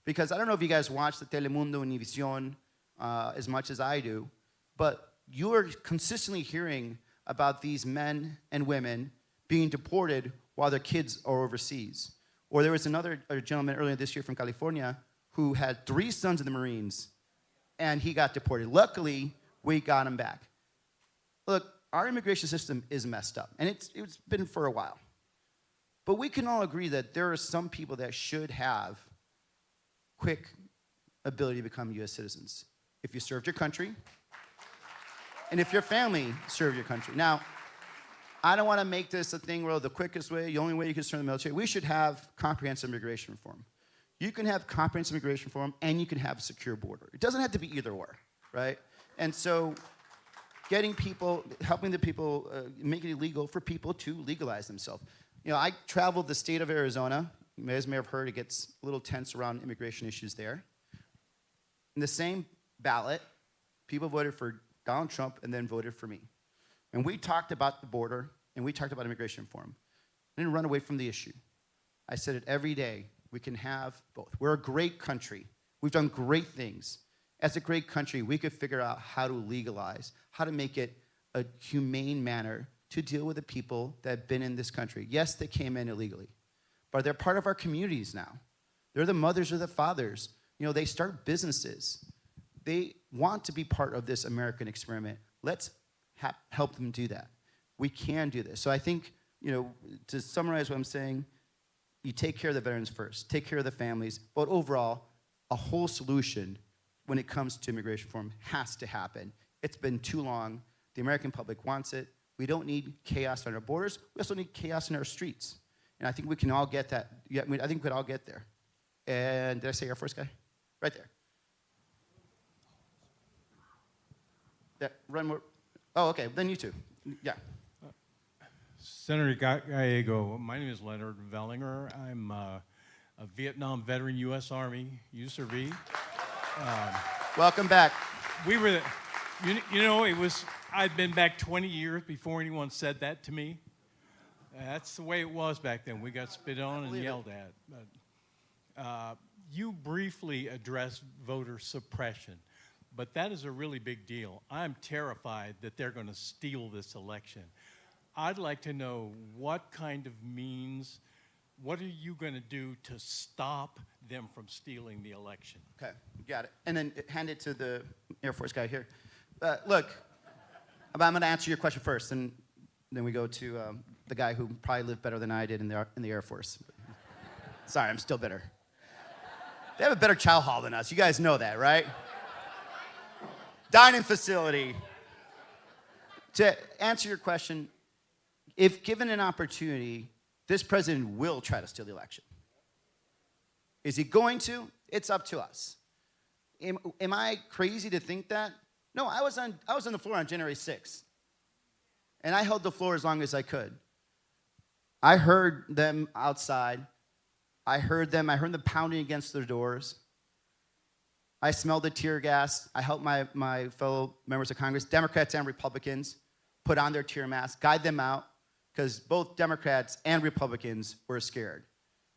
Because I don't know if you guys watch the Telemundo Univision as much as I do, but you're consistently hearing about these men and women being deported while their kids are overseas. Or there was another gentleman earlier this year from California who had 3 sons in the Marines, and he got deported. Luckily, we got him back. Look, our immigration system is messed up, and it's been for a while. But we can all agree that there are some people that should have quick ability to become U.S. citizens. If you served your country, and if your family served your country. Now, I don't want to make this a thing where the quickest way, the only way you can serve the military, we should have comprehensive immigration reform. You can have comprehensive immigration reform, and you can have a secure border. It doesn't have to be either or, right? And so getting people, helping the people, make it illegal for people to legalize themselves. You know, I traveled the state of Arizona. You may have heard it gets a little tense around immigration issues there. In the same ballot, people voted for Donald Trump and then voted for me. And we talked about the border, and we talked about immigration reform. I didn't run away from the issue. I said it every day. We can have both. We're a great country. We've done great things. As a great country, we could figure out how to legalize, how to make it a humane manner to deal with the people that have been in this country. Yes, they came in illegally, but they're part of our communities now. They're the mothers or the fathers. You know, they start businesses. They want to be part of this American experiment. Let's help them do that. We can do this. So I think, you know, to summarize what I'm saying, you take care of the veterans first, take care of the families, but overall, a whole solution when it comes to immigration reform has to happen. It's been too long. The American public wants it. We don't need chaos on our borders. We also need chaos in our streets. And I think we can all get that. Yeah, I think we could all get there. And did I say Air Force guy? Right there. Yeah, run more. Oh, okay, then you two. Yeah. Senator Gallego, my name is Leonard Vellinger. I'm a Vietnam veteran, U.S. Army, USRV. Welcome back. We were, you know, I'd been back 20 years before anyone said that to me. That's the way it was back then. We got spit on and yelled at. But, you briefly addressed voter suppression, but that is a really big deal. I'm terrified that they're going to steal this election. I'd like to know what kind of means, what are you going to do to stop them from stealing the election? Okay, got it. And then hand it to the Air Force guy here. Look, I'm going to answer your question first, and then we go to the guy who probably lived better than I did in the Air Force. Sorry, I'm still bitter. They have a better chow hall than us. You guys know that, right? Dining facility. To answer your question, if given an opportunity, this president will try to steal the election. Is he going to? It's up to us. Am I crazy to think that? No, I was on the floor on January 6th, and I held the floor as long as I could. I heard them outside. I heard them pounding against their doors. I smelled the tear gas. I helped my fellow members of Congress, Democrats and Republicans, put on their tear masks, guide them out, because both Democrats and Republicans were scared.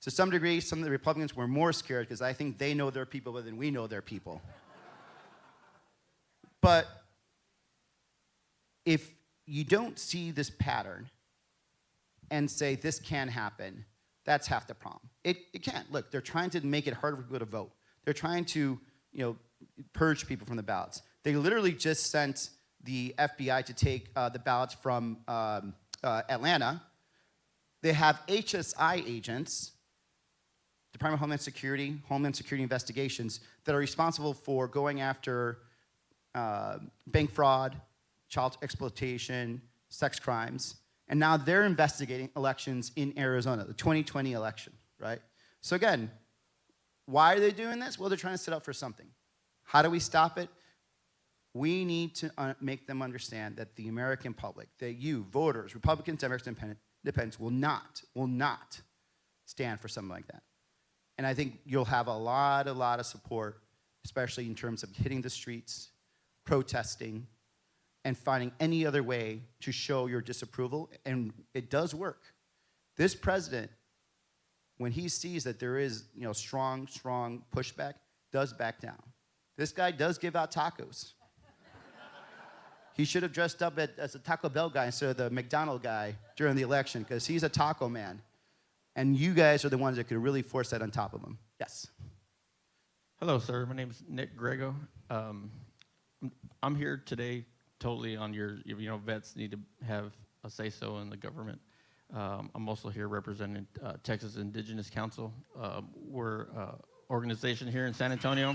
To some degree, some of the Republicans were more scared because I think they know their people better than we know their people. But if you don't see this pattern and say this can happen, that's half the problem. It can't. Look, they're trying to make it harder for people to vote. They're trying to, you know, purge people from the ballots. They literally just sent the FBI to take the ballots from Atlanta. They have HSI agents, Department of Homeland Security investigations, that are responsible for going after bank fraud, child exploitation, sex crimes. And now they're investigating elections in Arizona, the 2020 election, right? So again, why are they doing this? Well, they're trying to set up for something. How do we stop it? We need to make them understand that the American public, that you, voters, Republicans, Democrats, Independents, will not stand for something like that. And I think you'll have a lot of support, especially in terms of hitting the streets, protesting, and finding any other way to show your disapproval, and it does work. This president, when he sees that there is, you know, strong pushback, does back down. This guy does give out tacos. He should have dressed up as a Taco Bell guy instead of the McDonald's guy during the election, because he's a taco man. And you guys are the ones that could really force that on top of him. Yes. Hello, sir. My name is Nick Grego. I'm here today totally on your, you know, vets need to have a say-so in the government. I'm also here representing Texas Indigenous Council. We're an organization here in San Antonio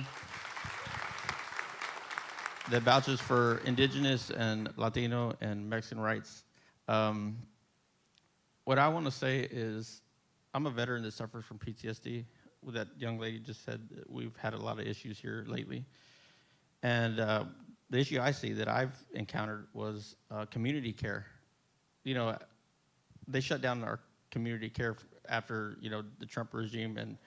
that vouches for indigenous and Latino and Mexican rights. What I want to say is I'm a veteran that suffers from PTSD. That young lady just said we've had a lot of issues here lately. And the issue I see that I've encountered was community care. You know, they shut down our community care after, you know, the Trump regime, and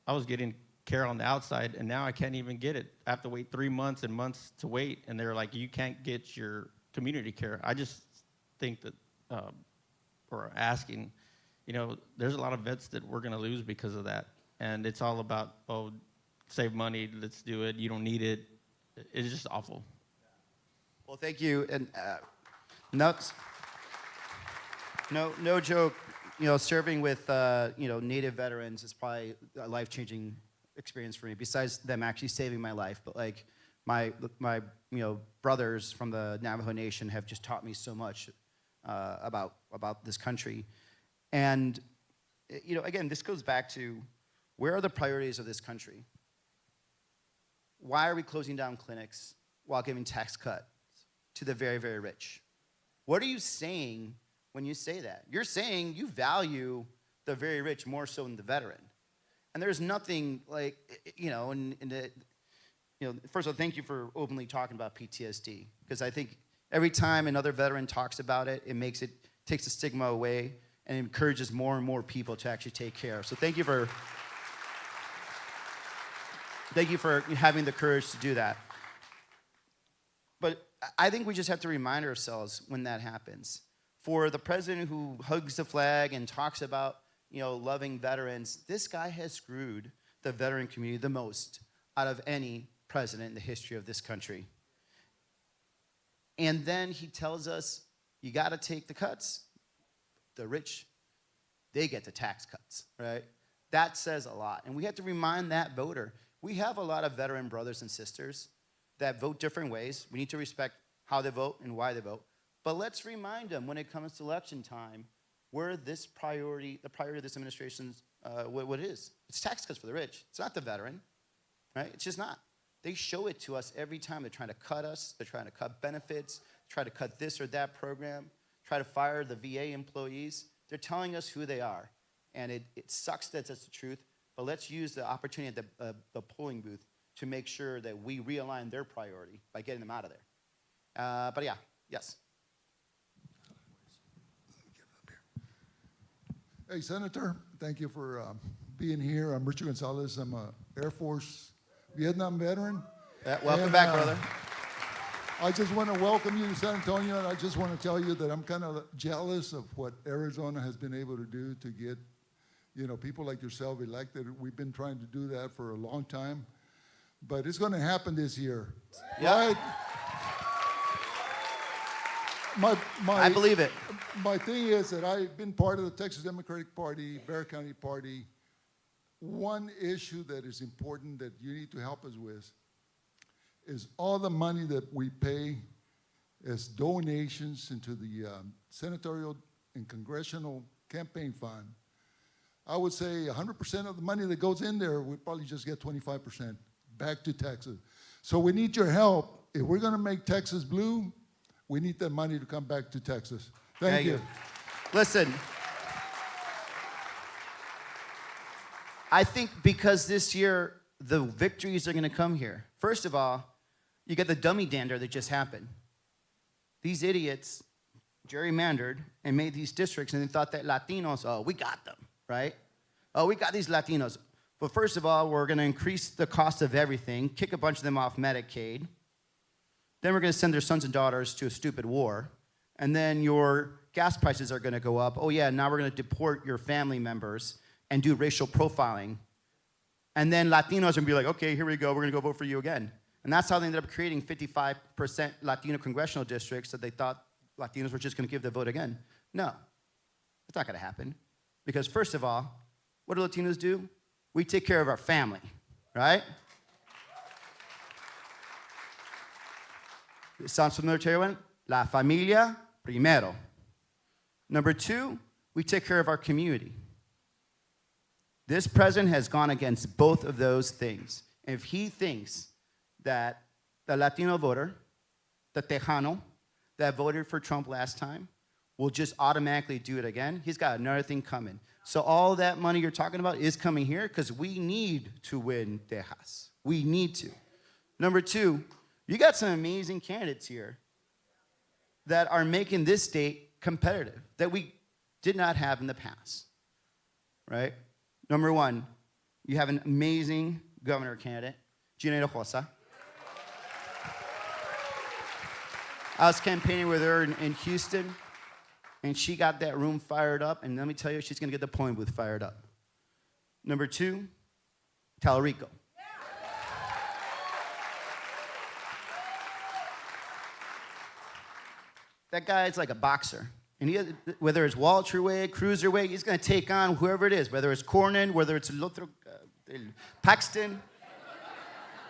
I was getting care on the outside, and now I can't even get it. I have to wait 3 months and months to wait, and they're like, you can't get your community care. I just think that, or asking, you know, there's a lot of vets that we're going to lose because of that. And it's all about, oh, save money, let's do it, you don't need it. It's just awful. Well, thank you. And no joke, you know, serving with, you know, Native veterans is probably a life-changing experience for me, besides them actually saving my life. But like my you know, brothers from the Navajo Nation have just taught me so much about this country. And, you know, again, this goes back to, where are the priorities of this country? Why are we closing down clinics while giving tax cuts to the very, very rich? What are you saying when you say that? You're saying you value the very rich more so than the veteran. And there's nothing like, you know, first of all, thank you for openly talking about PTSD, because I think every time another veteran talks about it, takes the stigma away and encourages more and more people to actually take care. So thank you for having the courage to do that. But I think we just have to remind ourselves when that happens. For the president who hugs the flag and talks about, you know, loving veterans, this guy has screwed the veteran community the most out of any president in the history of this country. And then he tells us, you got to take the cuts. The rich, they get the tax cuts, right? That says a lot. And we have to remind that voter. We have a lot of veteran brothers and sisters that vote different ways. We need to respect how they vote and why they vote. But let's remind them when it comes to election time, where this priority, the priority of this administration's, what it is. It's tax cuts for the rich. It's not the veteran, right? It's just not. They show it to us every time. They're trying to cut us. They're trying to cut benefits, try to cut this or that program, try to fire the VA employees. They're telling us who they are. And it sucks that that's the truth, but let's use the opportunity at the polling booth to make sure that we realign their priority by getting them out of there. But yeah, yes. Hey, Senator, thank you for being here. I'm Richard Gonzalez. I'm an Air Force Vietnam veteran. Welcome back, brother. I just want to welcome you to San Antonio, and I just want to tell you that I'm kind of jealous of what Arizona has been able to do to get, you know, people like yourself elected. We've been trying to do that for a long time, but it's going to happen this year, right? I believe it. My thing is that I've been part of the Texas Democratic Party, Bexar County Party. One issue that is important that you need to help us with is all the money that we pay as donations into the senatorial and congressional campaign fund. I would say 100% of the money that goes in there, we probably just get 25% back to Texas. So we need your help. If we're going to make Texas blue, we need that money to come back to Texas. Thank you. Listen, I think because this year the victories are going to come here. First of all, you get the dummy dander that just happened. These idiots gerrymandered and made these districts, and they thought that Latinos, oh, we got them, right? Oh, we got these Latinos. But first of all, we're going to increase the cost of everything, kick a bunch of them off Medicaid. Then we're going to send their sons and daughters to a stupid war. And then your gas prices are going to go up. Oh, yeah, now we're going to deport your family members and do racial profiling. And then Latinos are going to be like, okay, here we go. We're going to go vote for you again. And that's how they ended up creating 55% Latino congressional districts that they thought Latinos were just going to give the vote again. No, it's not going to happen. Because first of all, what do Latinos do? We take care of our family, right? It sounds familiar to everyone? La familia primero. Number two, we take care of our community. This president has gone against both of those things. If he thinks that the Latino voter, the Tejano, that voted for Trump last time, will just automatically do it again, he's got another thing coming. So all that money you're talking about is coming here because we need to win Texas. We need to. Number two, you got some amazing candidates here that are making this state competitive that we did not have in the past, right? Number one, you have an amazing governor candidate, Gina Hinojosa. I was campaigning with her in Houston, and she got that room fired up, and let me tell you, she's gonna get the polling booth fired up. Number 2, Talarico. That guy's like a boxer. And whether it's welterweight, cruiserweight, he's gonna take on whoever it is, whether it's Cornyn, whether it's Paxton,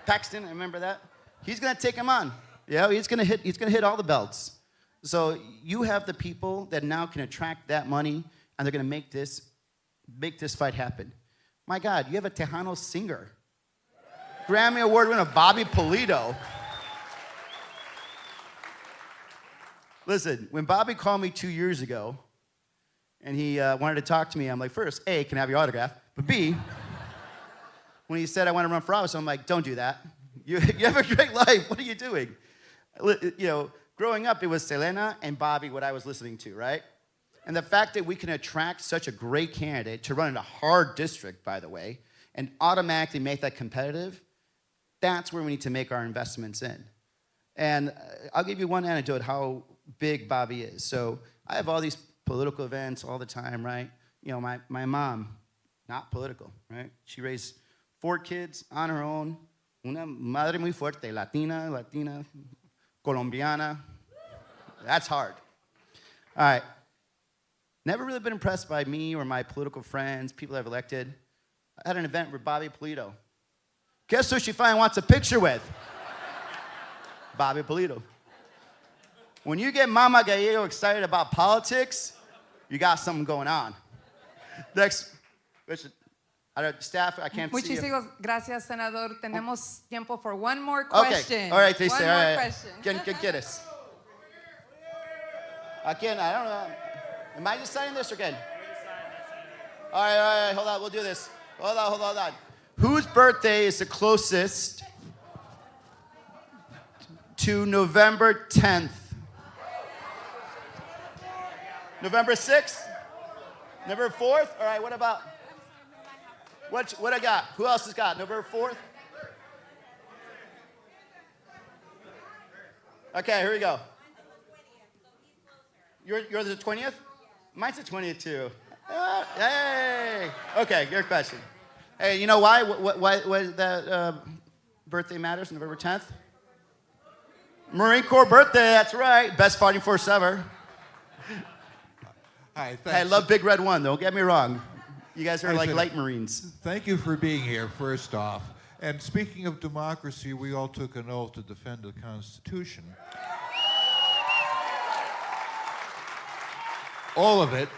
I remember that. He's gonna take him on. Yeah, he's gonna hit all the belts. So you have the people that now can attract that money, and they're gonna make this fight happen. My God, you have a Tejano singer, Grammy Award winner Bobby Pulido. Listen, when Bobby called me 2 years ago, and he wanted to talk to me, I'm like, first, A, can I have your autograph? But B, when he said I want to run for office, I'm like, don't do that. You have a great life. What are you doing? You know, growing up, it was Selena and Bobby what I was listening to, right? And the fact that we can attract such a great candidate to run in a hard district, by the way, and automatically make that competitive, that's where we need to make our investments in. And I'll give you one anecdote how big Bobby is. So I have all these political events all the time, right? You know, my mom, not political, right? She raised 4 kids on her own. Una madre muy fuerte, Latina, colombiana. That's hard. All right. Never really been impressed by me or my political friends, people I've elected. I had an event with Bobby Pulido. Guess who she finally wants a picture with? Bobby Pulido. When you get Mama Gallego excited about politics, you got something going on. Next, staff, I can't see you. Muchísimas gracias, Senador. Tenemos tiempo for one more question. Okay, all right, they say, all right. Question. ¿Quién quieres? ¿A quién? I don't know. Am I just signing this or quién? All right, hold on, we'll do this. Hold on. Whose birthday is the closest to November 10th? November 6th? November 4th? All right, what about? What I got? Who else has got? November 4th? Okay, here we go. You're the 20th? Mine's the 20th too. Hey! Okay, your question. Hey, you know why? Why that birthday matters, November 10th? Marine Corps birthday, that's right. Best fighting force ever. Hi, thanks. Hey, I love Big Red 1, don't get me wrong. You guys are like light Marines. Thank you for being here, first off. And speaking of democracy, we all took an oath to defend the Constitution. All of it.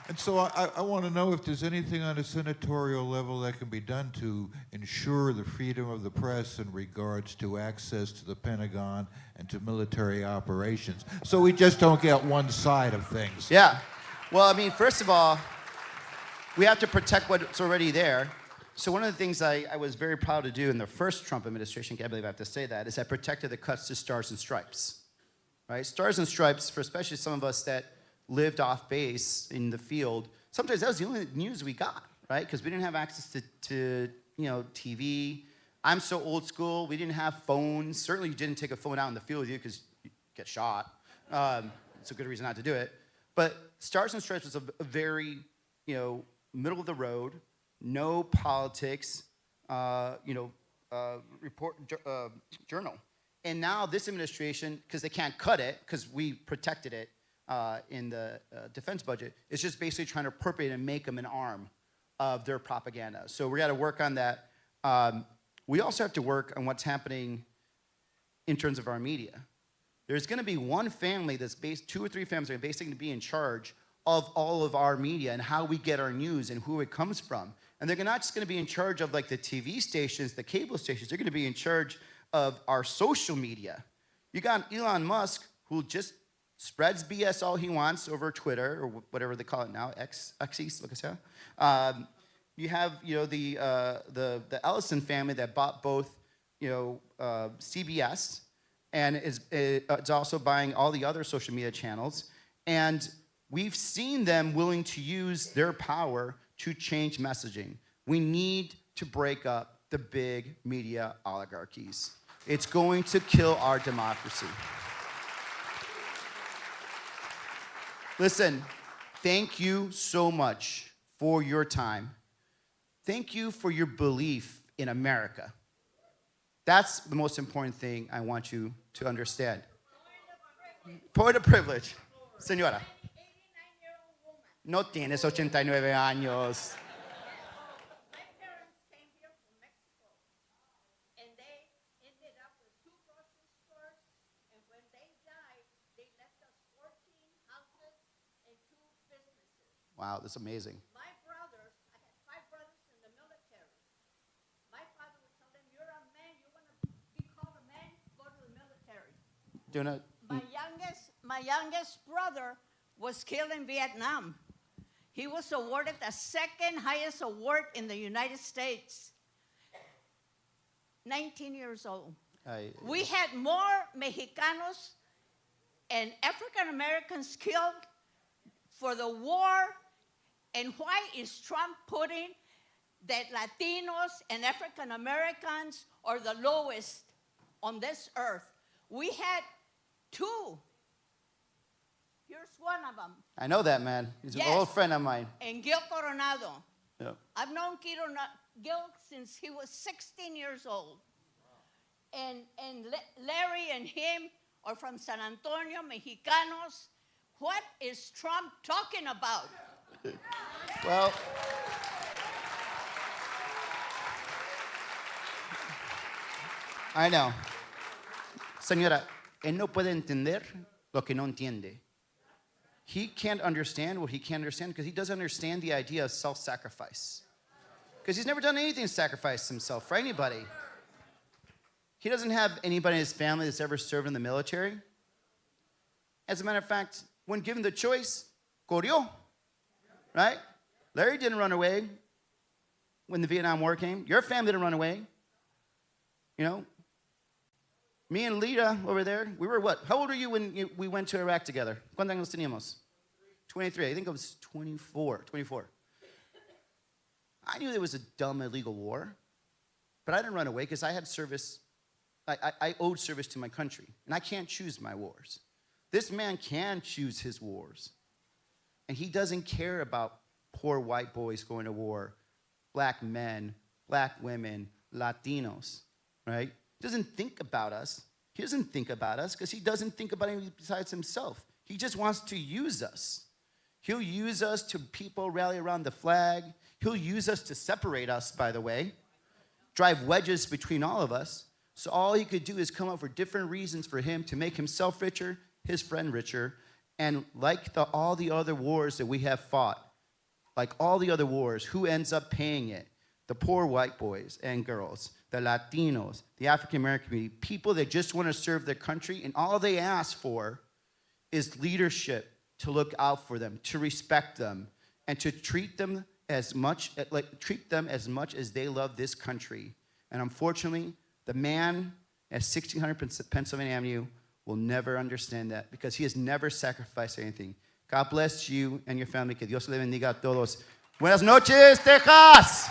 And so I want to know if there's anything on a senatorial level that can be done to ensure the freedom of the press in regards to access to the Pentagon and to military operations, so we just don't get one side of things. Yeah. Well, I mean, first of all, we have to protect what's already there. So one of the things I was very proud to do in the first Trump administration, I can't believe I have to say that, is I protected the cuts to Stars and Stripes. Right? Stars and Stripes, for especially some of us that lived off base in the field, sometimes that was the only news we got, right? Because we didn't have access to TV. I'm so old school, we didn't have phones. Certainly you didn't take a phone out in the field with you because you get shot. It's a good reason not to do it. But Stars and Stripes was a very, middle of the road, no politics, journal. And now this administration, because they can't cut it, because we protected it in the defense budget, is just basically trying to appropriate and make them an arm of their propaganda. So we got to work on that. We also have to work on what's happening in terms of our media. There's going to be one family that's based, 2 or 3 families are basically going to be in charge of all of our media and how we get our news and who it comes from. And they're not just going to be in charge of like the TV stations, the cable stations. They're going to be in charge of our social media. You got Elon Musk, who just spreads BS all he wants over Twitter or whatever they call it now, X's, lo que sea. You have the Ellison family that bought both CBS and it's also buying all the other social media channels. And we've seen them willing to use their power to change messaging. We need to break up the big media oligarchies. It's going to kill our democracy. Listen, thank you so much for your time. Thank you for your belief in America. That's the most important thing I want you to understand. Point of privilege. Señora. No tienes 89 años. Wow, that's amazing. My brothers, I had 5 brothers in the military. My father would tell them, you're a man, you want to be called a man, go to the military. My youngest brother was killed in Vietnam. He was awarded the 2nd highest award in the United States. 19 years old. We had more Mexicanos and African Americans killed for the war. And why is Trump putting that Latinos and African Americans are the lowest on this earth? We had 2. Here's one of them. I know that man. He's an old friend of mine. And Gil Coronado. Yep. I've known Gil since he was 16 years old. And Larry and him are from San Antonio, Mexicanos. What is Trump talking about? Well, I know. Señora, él no puede entender lo que no entiende. He can't understand what he can't understand because he doesn't understand the idea of self-sacrifice. Because he's never done anything to sacrifice himself for anybody. He doesn't have anybody in his family that's ever served in the military. As a matter of fact, when given the choice, corrió, right? Larry didn't run away when the Vietnam War came. Your family didn't run away. You know, me and Lita over there, we were what? How old were you when we went to Iraq together? ¿Cuántos años teníamos? 23. I think I was 24. I knew there was a dumb, illegal war, but I didn't run away because I had service. I owed service to my country, and I can't choose my wars. This man can choose his wars, and he doesn't care about poor white boys going to war, black men, black women, Latinos, right? He doesn't think about us. He doesn't think about us because he doesn't think about anything besides himself. He just wants to use us. He'll use us to people rally around the flag. He'll use us to separate us, by the way, drive wedges between all of us. So all he could do is come up with different reasons for him to make himself richer, his friend richer, and like all the other wars that we have fought, like all the other wars, who ends up paying it? The poor white boys and girls, the Latinos, the African American community, people that just want to serve their country, and all they ask for is leadership to look out for them, to respect them, and to treat them as much as they love this country. And unfortunately, the man at 1600 Pennsylvania Avenue will never understand that because he has never sacrificed anything. God bless you and your family. Que Dios le bendiga a todos. Buenas noches, Texas.